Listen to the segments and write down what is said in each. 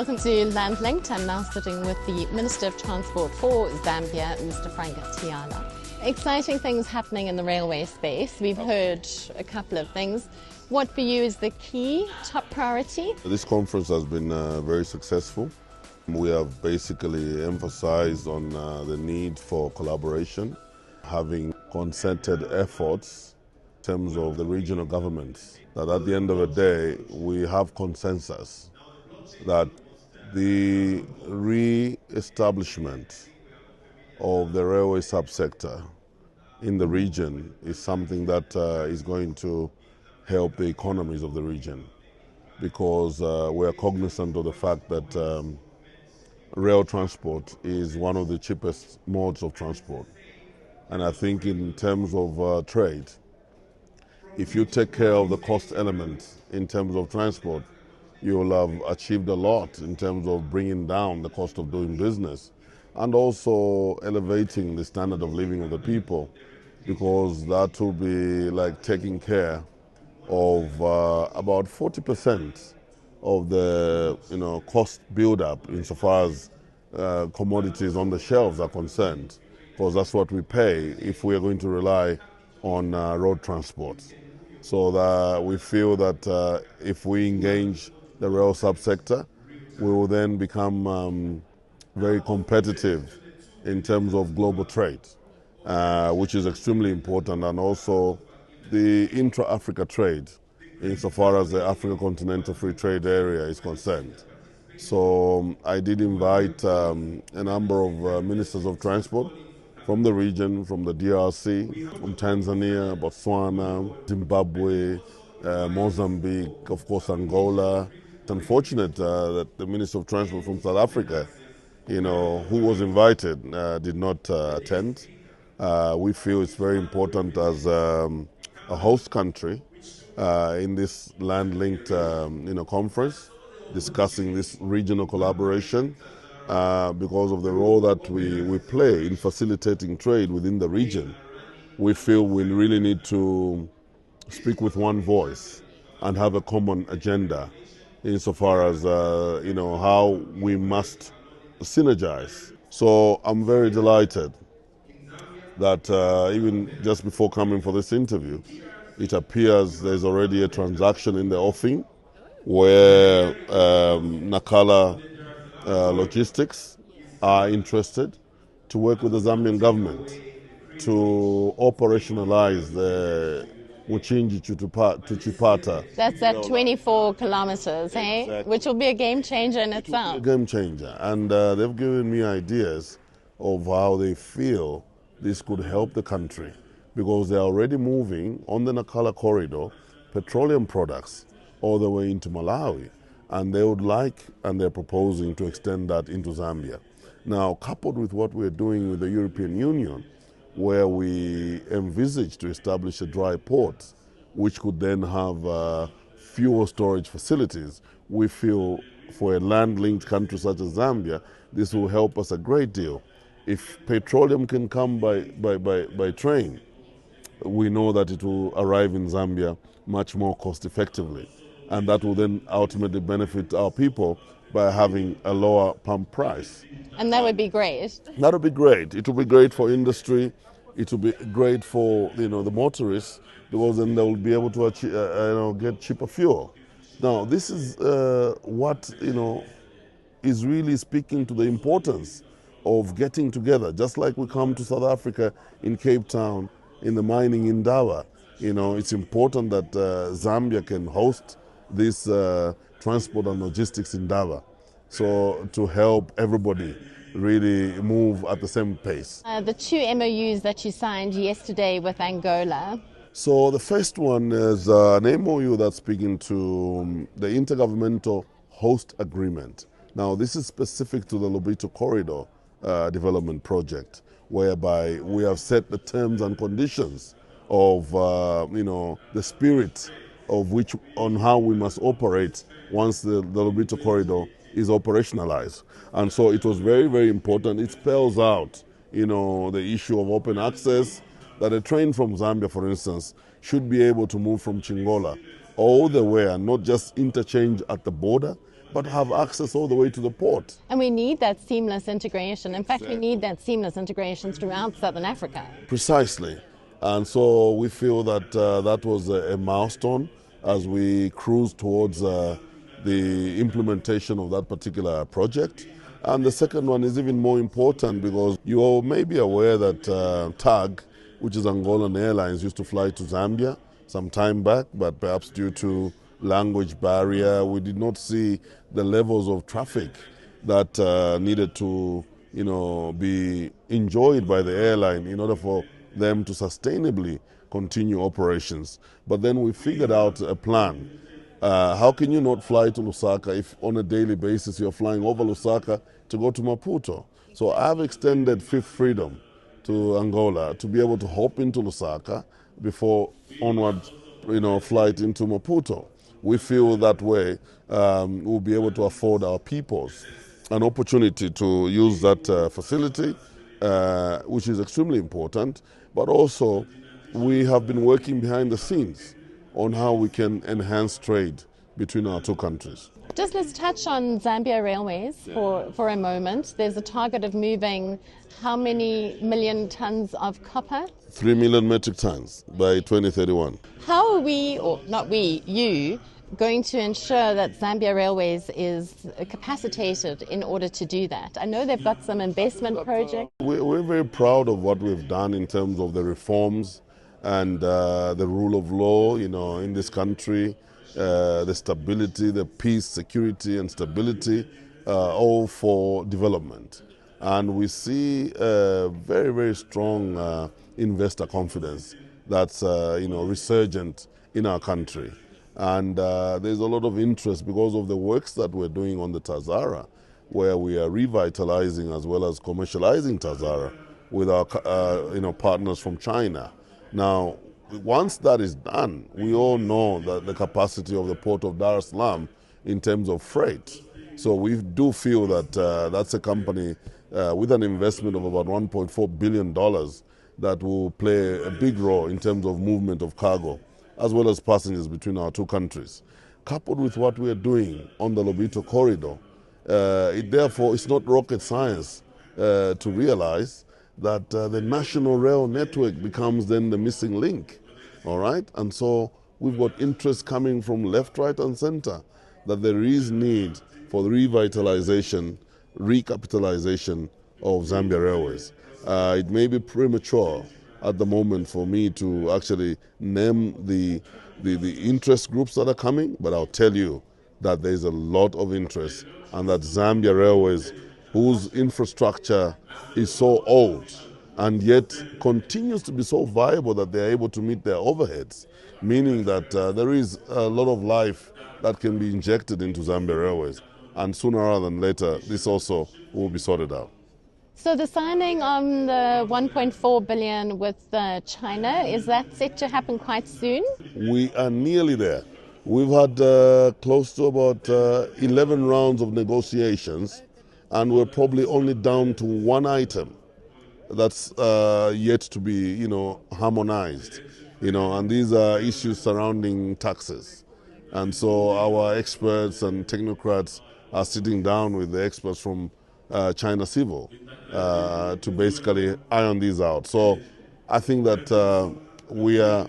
Welcome to Land Linked. I'm now sitting with the Minister of Transport for Zambia, Mr. Frank Tayali. Exciting things happening in the railway space. We've heard a couple of things. What for you is the key, top priority? This conference has been very successful. We have basically emphasized on the need for collaboration, having concerted efforts in terms of the regional governments, that at the end of the day we have consensus that the re-establishment of the railway subsector in the region is something that is going to help the economies of the region, because we are cognizant of the fact that rail transport is one of the cheapest modes of transport. And I think in terms of trade, if you take care of the cost element in terms of transport, you will have achieved a lot in terms of bringing down the cost of doing business and also elevating the standard of living of the people, because that will be like taking care of about 40% of the cost build-up insofar as commodities on the shelves are concerned, because that's what we pay if we are going to rely on road transport. So that we feel that if we engage the rail subsector, we will then become very competitive in terms of global trade, which is extremely important, and also the intra-Africa trade insofar as the African Continental Free Trade Area is concerned. So I did invite a number of ministers of transport from the region, from the DRC, from Tanzania, Botswana, Zimbabwe, Mozambique, of course Angola. It's unfortunate that the Minister of Transport from South Africa, who was invited, did not attend. We feel it's very important as a host country in this land-linked conference, discussing this regional collaboration because of the role that we play in facilitating trade within the region. We feel we really need to speak with one voice and have a common agenda insofar as how we must synergize. So I'm very delighted that even just before coming for this interview, it appears there's already a transaction in the offing where Nacala Logistics are interested to work with the Zambian government to operationalize the Mchinji to Chipata. That's at 24 kilometers, hey? Exactly. Which will be a game changer in itself. A game changer. And they've given me ideas of how they feel this could help the country, because they're already moving on the Nacala Corridor petroleum products all the way into Malawi, and they would like, and they're proposing to extend that into Zambia. Now, coupled with what we're doing with the European Union, where we envisage to establish a dry port, which could then have fuel storage facilities, we feel for a land-linked country such as Zambia, this will help us a great deal. If petroleum can come by train, we know that it will arrive in Zambia much more cost effectively, and that will then ultimately benefit our people by having a lower pump price. And that would be great. That would be great. It will be great for industry. It will be great for the motorists, because then they will be able to get cheaper fuel. Now, this is what is really speaking to the importance of getting together, just like we come to South Africa in Cape Town in the mining endeavor. It's important that Zambia can host this transport and logistics endeavor, so to help everybody really move at the same pace. The two MoUs that you signed yesterday with Angola. So the first one is an MoU that's speaking to the Intergovernmental Host Agreement. Now, this is specific to the Lobito Corridor development project, whereby we have set the terms and conditions of the spirit of which on how we must operate once the Lobito Corridor is operationalized. And so it was very, very important. It spells out the issue of open access, that a train from Zambia, for instance, should be able to move from Chingola all the way, and not just interchange at the border, but have access all the way to the port. And we need that seamless integration. In fact, we need that seamless integration throughout Southern Africa. Precisely. And so we feel that that was a milestone as we cruise towards the implementation of that particular project. And the second one is even more important because you all may be aware that TAG, which is Angolan Airlines, used to fly to Zambia some time back, but perhaps due to language barrier, we did not see the levels of traffic that needed to, be enjoyed by the airline in order for them to sustainably continue operations. But then we figured out a plan. How can you not fly to Lusaka if on a daily basis you're flying over Lusaka to go to Maputo? So I've extended Fifth Freedom to Angola to be able to hop into Lusaka before onward, flight into Maputo. We feel that way we'll be able to afford our peoples an opportunity to use that facility, which is extremely important. But also, we have been working behind the scenes on how we can enhance trade between our two countries. Just let's touch on Zambia Railways for a moment. There's a target of moving how many million tons of copper? 3 million metric tons by 2031. How are we, or not we, you, going to ensure that Zambia Railways is capacitated in order to do that? I know they've got some investment projects. We're very proud of what we've done in terms of the reforms and the rule of law, in this country, the stability, the peace, security and stability, all for development. And we see very, very strong investor confidence that's, resurgent in our country. And there's a lot of interest because of the works that we're doing on the TAZARA, where we are revitalizing as well as commercializing TAZARA with our partners from China. Now, once that is done, we all know that the capacity of the port of Dar es Salaam in terms of freight. So we do feel that that's a company with an investment of about $1.4 billion that will play a big role in terms of movement of cargo as well as passengers between our two countries. Coupled with what we are doing on the Lobito Corridor, it's not rocket science to realize that the national rail network becomes then the missing link, all right? And so we've got interest coming from left, right, and center that there is need for the revitalization, recapitalization of Zambia Railways. It may be premature at the moment for me to actually name the interest groups that are coming, but I'll tell you that there's a lot of interest and that Zambia Railways, whose infrastructure is so old and yet continues to be so viable that they're able to meet their overheads, meaning that there is a lot of life that can be injected into Zambia Railways. And sooner rather than later, this also will be sorted out. So the signing on the 1.4 billion with China, is that set to happen quite soon? We are nearly there. We've had close to about 11 rounds of negotiations, and we're probably only down to one item that's yet to be, harmonized, and these are issues surrounding taxes. And so our experts and technocrats are sitting down with the experts from China Civil to basically iron these out. So I think that we are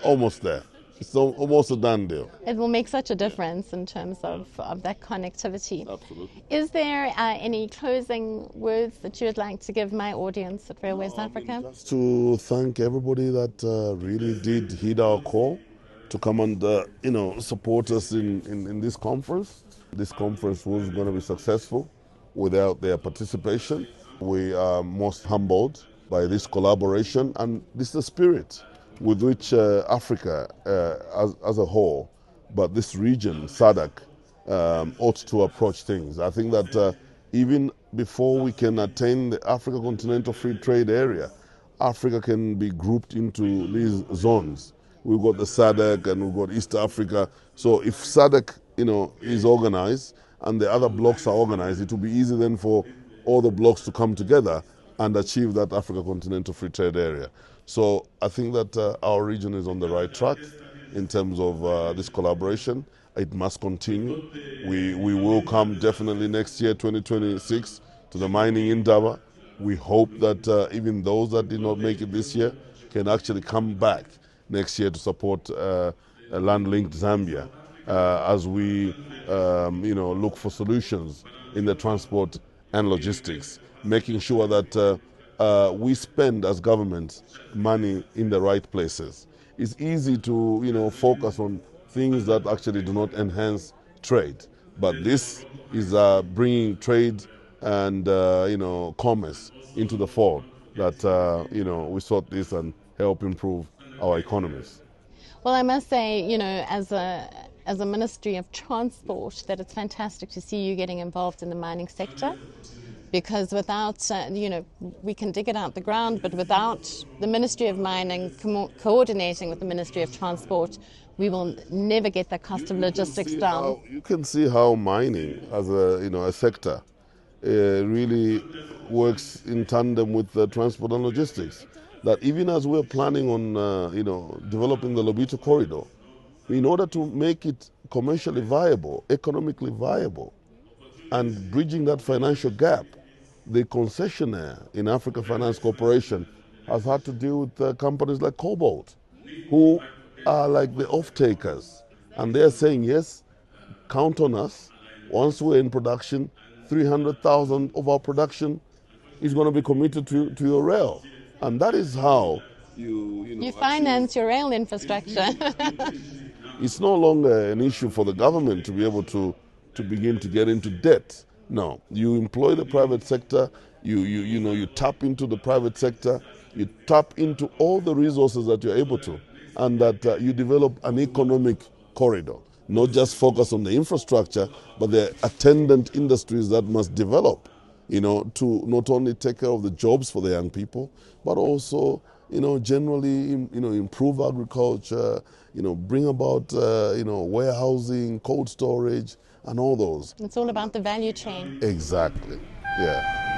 almost there. It's almost a done deal. It will make such a difference in terms of that connectivity. Absolutely. Is there any closing words that you would like to give my audience at Railways Africa? Just to thank everybody that really did heed our call to come and support us in this conference. This conference was going to be successful without their participation. We are most humbled by this collaboration, and this is the spirit with which Africa as a whole, but this region, SADC, ought to approach things. I think that even before we can attain the Africa Continental Free Trade Area, Africa can be grouped into these zones. We've got the SADC and we've got East Africa. So if SADC, is organized and the other blocks are organized, it will be easy then for all the blocks to come together and achieve that Africa Continental Free Trade Area. So I think that our region is on the right track. in terms of this collaboration. It must continue. We will come definitely next year, 2026, to the mining endeavor. We hope that even those that did not make it this year can actually come back next year to support a land-linked Zambia as we look for solutions in the transport and logistics, making sure that we spend as government money in the right places. It's easy to focus on things that actually do not enhance trade, but this is bringing trade and commerce into the fold that we sort this and help improve our economies. Well, I must say, as a Ministry of Transport, that it's fantastic to see you getting involved in the mining sector, because without, we can dig it out the ground, but without the Ministry of Mining coordinating with the Ministry of Transport, we will never get the cost of logistics down. You can see how mining as a sector really works in tandem with transport and logistics. That even as we're planning on developing the Lobito Corridor, in order to make it commercially viable, economically viable, and bridging that financial gap, the concessionaire in Africa Finance Corporation has had to deal with companies like Cobalt, who are like the off-takers. And they're saying, yes, count on us. Once we're in production, 300,000 of our production is going to be committed to your rail. And that is how you finance your rail infrastructure. It's no longer an issue for the government to be able to begin to get into debt. No, you employ the private sector, you tap into the private sector, you tap into all the resources that you're able to, and that you develop an economic corridor. Not just focus on the infrastructure, but the attendant industries that must develop, to not only take care of the jobs for the young people, but also, generally, improve agriculture, bring about, warehousing, cold storage, and all those. It's all about the value chain. Exactly, yeah.